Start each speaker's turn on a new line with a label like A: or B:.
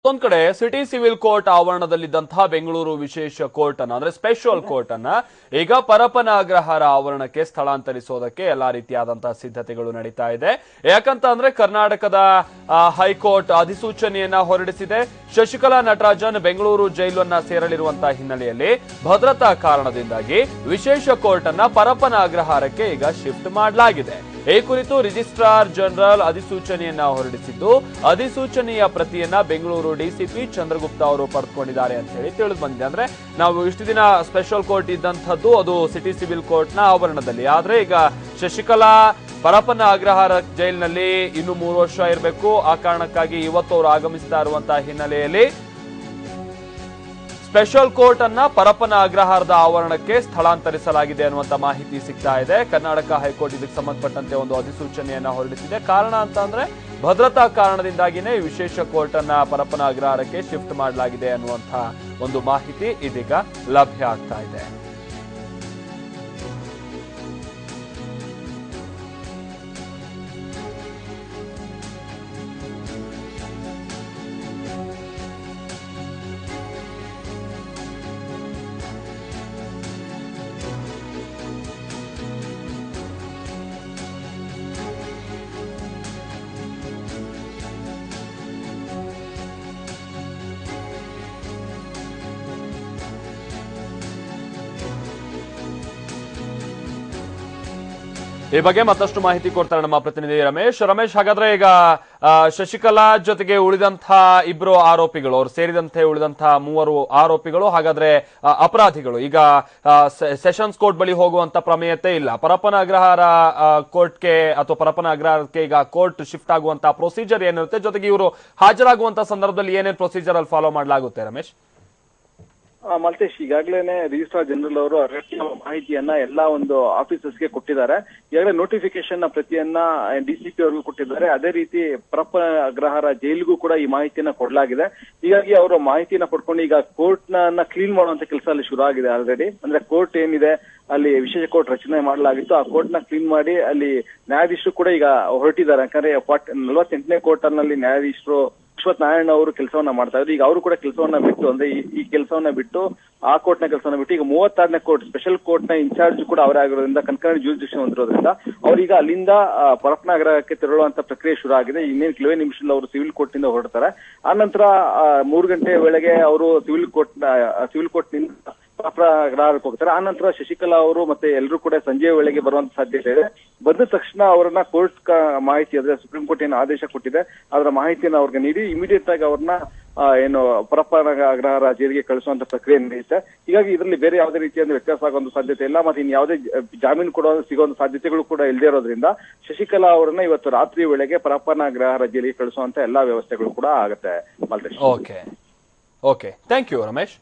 A: ಒಂದ್ ಕಡೆ city civil court ಆವರಣದಲ್ಲಿದ್ದಂತಹ Bengaluru ವಿಶೇಷ ಕೋರ್ಟ್ ಅನ್ನ ಅಂದ್ರೆ ಸ್ಪೆಷಲ್ ಕೋರ್ಟ್ ಅನ್ನ ಈಗ ಪರಪ್ಪನ ಅಗ್ರಹಾರ ಆವರಣಕ್ಕೆ ಸ್ಥಳಾಂತರಿಸೋದಕ್ಕೆ ಎಲ್ಲಾ ರೀತಿಯಾದಂತಹ ಸಿದ್ಧತೆಗಳು ನಡೀತಾ ಇದೆ. ಯಾಕಂತ ಅಂದ್ರೆ ಕರ್ನಾಟಕದ ಹೈಕೋರ್ಟ್ ಅಧಿಸೂಚನೆಯನ್ನ ಹೊರಡಿಸಿದೆ. ಶಶಿಕಲಾ ನಟರಾಜನ್ ಬೆಂಗಳೂರು ಜೈಲನ್ನ ಸೇರಲಿರುವಂತಹ ಹಿನ್ನೆಲೆಯಲ್ಲಿ ಭದ್ರತಾ ಕಾರಣದಿಂದಾಗಿ ವಿಶೇಷ ಕೋರ್ಟ್ ಅನ್ನ ಪರಪ್ಪನ ಅಗ್ರಹಾರಕ್ಕೆ ಈಗ ಶಿಫ್ಟ್ ಮಾಡಲಾಗಿದೆ. ಈ ಕುರಿತು ರಿಜಿಸ್ಟ್ರಾರ್ ಜನರಲ್ ಅಧಿಸೂಚನೆಯನ್ನ ಹೊರಡಿಸಿದ್ದು, ಅಧಿಸೂಚನೆಯ ಪ್ರತಿಯನ್ನ ಬೆಂಗಳೂರು ಡಿಸಿಪಿ ಚಂದ್ರಗುಪ್ತ ಅವರು ಪಡೆದುಕೊಂಡಿದ್ದಾರೆ ಅಂತ ಹೇಳಿ ತಿಳಿದು ಬಂದಿದೆ. ಅಂದ್ರೆ ನಾವು ಇಷ್ಟು ದಿನ ಸ್ಪೆಷಲ್ ಕೋರ್ಟ್ ಇದ್ದಂಥದ್ದು ಅದು ಸಿಟಿ ಸಿವಿಲ್ ಕೋರ್ಟ್ ನ ಆವರಣದಲ್ಲಿ, ಆದ್ರೆ ಈಗ ಶಶಿಕಲಾ ಪರಪ್ಪನ ಅಗ್ರಹಾರ ಜೈಲಿನಲ್ಲಿ ಇನ್ನು 3 ವರ್ಷ ಇರಬೇಕು. ಆ ಕಾರಣಕ್ಕಾಗಿ ಇವತ್ತು ಅವರು ಆಗಮಿಸ್ತಾ ಇರುವಂತಹ ಹಿನ್ನೆಲೆಯಲ್ಲಿ ಸ್ಪೆಷಲ್ ಕೋರ್ಟ್ ಅನ್ನ ಪರಪ್ಪನ ಅಗ್ರಹಾರದ ಆವರಣಕ್ಕೆ ಸ್ಥಳಾಂತರಿಸಲಾಗಿದೆ ಅನ್ನುವಂತ ಮಾಹಿತಿ ಸಿಗ್ತಾ ಇದೆ. ಕರ್ನಾಟಕ ಹೈಕೋರ್ಟ್ ಇದಕ್ಕೆ ಸಂಬಂಧಪಟ್ಟಂತೆ ಒಂದು ಅಧಿಸೂಚನೆಯನ್ನ ಹೊರಡಿಸಿದೆ. ಕಾರಣ ಅಂತ ಅಂದ್ರೆ ಭದ್ರತಾ ಕಾರಣದಿಂದಾಗಿನೇ ವಿಶೇಷ ಕೋರ್ಟ್ ಅನ್ನ ಪರಪ್ಪನ ಅಗ್ರಹಾರಕ್ಕೆ ಶಿಫ್ಟ್ ಮಾಡಲಾಗಿದೆ ಅನ್ನುವಂತ ಒಂದು ಮಾಹಿತಿ ಇದೀಗ ಲಭ್ಯ ಆಗ್ತಾ ಇದೆ. ಈ ಬಗ್ಗೆ ಮತ್ತಷ್ಟು ಮಾಹಿತಿ ಕೊಡ್ತಾರೆ ನಮ್ಮ ಪ್ರತಿನಿಧಿ ರಮೇಶ್. ಹಾಗಾದ್ರೆ ಈಗ ಶಶಿಕಲಾ ಜೊತೆಗೆ ಉಳಿದಂತಹ ಇಬ್ರು ಆರೋಪಿಗಳು, ಅವ್ರು ಸೇರಿದಂತೆ ಉಳಿದಂತಹ 3 ಆರೋಪಿಗಳು ಹಾಗಾದ್ರೆ ಅಪರಾಧಿಗಳು ಈಗ ಸೆಷನ್ಸ್ ಕೋರ್ಟ್ ಬಳಿ ಹೋಗುವಂತ ಪ್ರಮೇಯತೆ ಇಲ್ಲ. ಪರಪ್ಪನ ಅಗ್ರಹಾರ ಕೋರ್ಟ್ಗೆ ಅಥವಾ ಪರಪ್ಪನ ಅಗ್ರಹಾರಕ್ಕೆ ಈಗ ಕೋರ್ಟ್ ಶಿಫ್ಟ್ ಆಗುವಂತಹ ಪ್ರೊಸೀಜರ್ ಏನಿರುತ್ತೆ, ಜೊತೆಗೆ ಇವರು ಹಾಜರಾಗುವಂತಹ ಸಂದರ್ಭದಲ್ಲಿ ಏನೇನು ಪ್ರೊಸೀಜರ್ ಅಲ್ಲಿ ಫಾಲೋ ಮಾಡಲಾಗುತ್ತೆ ರಮೇಶ್?
B: ಮಲ್ತೇಶ್, ಈಗಾಗಲೇ ರಿಜಿಸ್ಟ್ರಾರ್ ಜನರಲ್ ಅವರು ಅಗತ್ಯ ಮಾಹಿತಿಯನ್ನ ಎಲ್ಲಾ ಒಂದು ಆಫೀಸರ್ಸ್ಗೆ ಕೊಟ್ಟಿದ್ದಾರೆ. ಈಗಾಗಲೇ ನೋಟಿಫಿಕೇಶನ್ ನ ಪ್ರತಿಯನ್ನ ಡಿಸಿಪಿ ಅವ್ರಿಗೂ ಕೊಟ್ಟಿದ್ದಾರೆ. ಅದೇ ರೀತಿ ಪರಪ್ಪನ ಅಗ್ರಹಾರ ಜೈಲಿಗೂ ಕೂಡ ಈ ಮಾಹಿತಿಯನ್ನ ಕೊಡಲಾಗಿದೆ. ಹೀಗಾಗಿ ಅವರು ಮಾಹಿತಿಯನ್ನ ಪಡ್ಕೊಂಡು ಈಗ ಕೋರ್ಟ್ ನ ಕ್ಲೀನ್ ಮಾಡುವಂತ ಕೆಲಸ ಅಲ್ಲಿ ಶುರು ಆಗಿದೆ ಆಲ್ರೆಡಿ. ಅಂದ್ರೆ ಕೋರ್ಟ್ ಏನಿದೆ ಅಲ್ಲಿ ವಿಶೇಷ ಕೋರ್ಟ್ ರಚನೆ ಮಾಡಲಾಗಿತ್ತು, ಆ ಕೋರ್ಟ್ ನ ಕ್ಲೀನ್ ಮಾಡಿ ಅಲ್ಲಿ ನ್ಯಾಯಾಧೀಶರು ಕೂಡ ಈಗ ಹೊರಟಿದ್ದಾರೆ. ಯಾಕಂದ್ರೆ 48ನೇ ಕೋರ್ಟ್ ನಲ್ಲಿ ನ್ಯಾಯಾಧೀಶರು ಅಶ್ವಥ್ ನಾರಾಯಣ ಅವರು ಕೆಲಸವನ್ನ ಮಾಡ್ತಾ ಇದ್ರು. ಈಗ ಅವರು ಕೂಡ ಕೆಲಸವನ್ನ ಬಿಟ್ಟು, ಅಂದ್ರೆ ಈ ಕೆಲಸವನ್ನ ಬಿಟ್ಟು ಆ ಕೋರ್ಟ್ ನ ಕೆಲಸವನ್ನ ಬಿಟ್ಟು ಈಗ 36ನೇ ಕೋರ್ಟ್ ಸ್ಪೆಷಲ್ ಕೋರ್ಟ್ ನ ಇನ್ಚಾರ್ಜ್ ಕೂಡ ಅವರೇ ಆಗಿರೋದ್ರಿಂದ, ಕನ್ಕರೆಂಟ್ ಜ್ಯೂರಿಸ್ಡಿಕ್ಷನ್ ಹೊಂದಿರೋದ್ರಿಂದ ಅವ್ರೀಗ ಅಲ್ಲಿಂದ ಪರಪ್ಪನ ಅಗ್ರಹಾರಕ್ಕೆ ತೆರಳುವಂತ ಪ್ರಕ್ರಿಯೆ ಶುರು ಆಗಿದೆ. ಇನ್ನೇನು ಕೆಲವೇ ನಿಮಿಷದಲ್ಲಿ ಅವರು ಸಿವಿಲ್ ಕೋರ್ಟ್ ನಿಂದ ಹೊರಡ್ತಾರೆ. ಆ ನಂತರ 3 ಗಂಟೆ ವೇಳೆಗೆ ಅವರು ಸಿವಿಲ್ ಕೋರ್ಟ್ ನಿಂದ ಪರಪ್ಪನ ಅಗ್ರಹಾರಕ್ಕೆ ಹೋಗ್ತಾರೆ. ಆ ನಂತರ ಶಶಿಕಲಾ ಅವರು ಮತ್ತೆ ಎಲ್ಲರೂ ಕೂಡ ಸಂಜೆ ವೇಳೆಗೆ ಬರುವಂತ ಸಾಧ್ಯತೆ ಇದೆ. ಬಂದ ತಕ್ಷಣ ಅವರನ್ನ ಕೋರ್ಟ್ ಮಾಹಿತಿ, ಅಂದ್ರೆ ಸುಪ್ರೀಂ ಕೋರ್ಟ್ ಏನು ಆದೇಶ ಕೊಟ್ಟಿದೆ ಅದರ ಮಾಹಿತಿಯನ್ನು ಅವ್ರಿಗೆ ನೀಡಿ ಇಮಿಡಿಯೇಟ್ ಆಗಿ ಅವ್ರನ್ನ ಏನು ಪರಪ್ಪನ ಅಗ್ರಹಾರ ಜೈಲಿಗೆ ಕಳಿಸುವಂತ ಪ್ರಕ್ರಿಯೆ ನಡೆಯುತ್ತೆ. ಹೀಗಾಗಿ ಇದರಲ್ಲಿ ಬೇರೆ ಯಾವುದೇ ರೀತಿಯ ವ್ಯತ್ಯಾಸ ಆಗುವಂತ ಸಾಧ್ಯತೆ ಇಲ್ಲ. ಮತ್ತೆ ಇನ್ ಯಾವುದೇ ಜಾಮೀನು ಕೂಡ ಸಿಗುವಂತ ಸಾಧ್ಯತೆಗಳು ಕೂಡ ಇಲ್ಲದೆ ಇರೋದ್ರಿಂದ ಶಶಿಕಲಾ ಅವರನ್ನ ಇವತ್ತು ರಾತ್ರಿ ವೇಳೆಗೆ ಪರಪ್ಪನ ಅಗ್ರಹಾರ ಜೈಲಿಗೆ ಕಳಿಸುವಂತ ಎಲ್ಲಾ ವ್ಯವಸ್ಥೆಗಳು ಕೂಡ ಆಗುತ್ತೆ.
A: Okay, thank you Ramesh.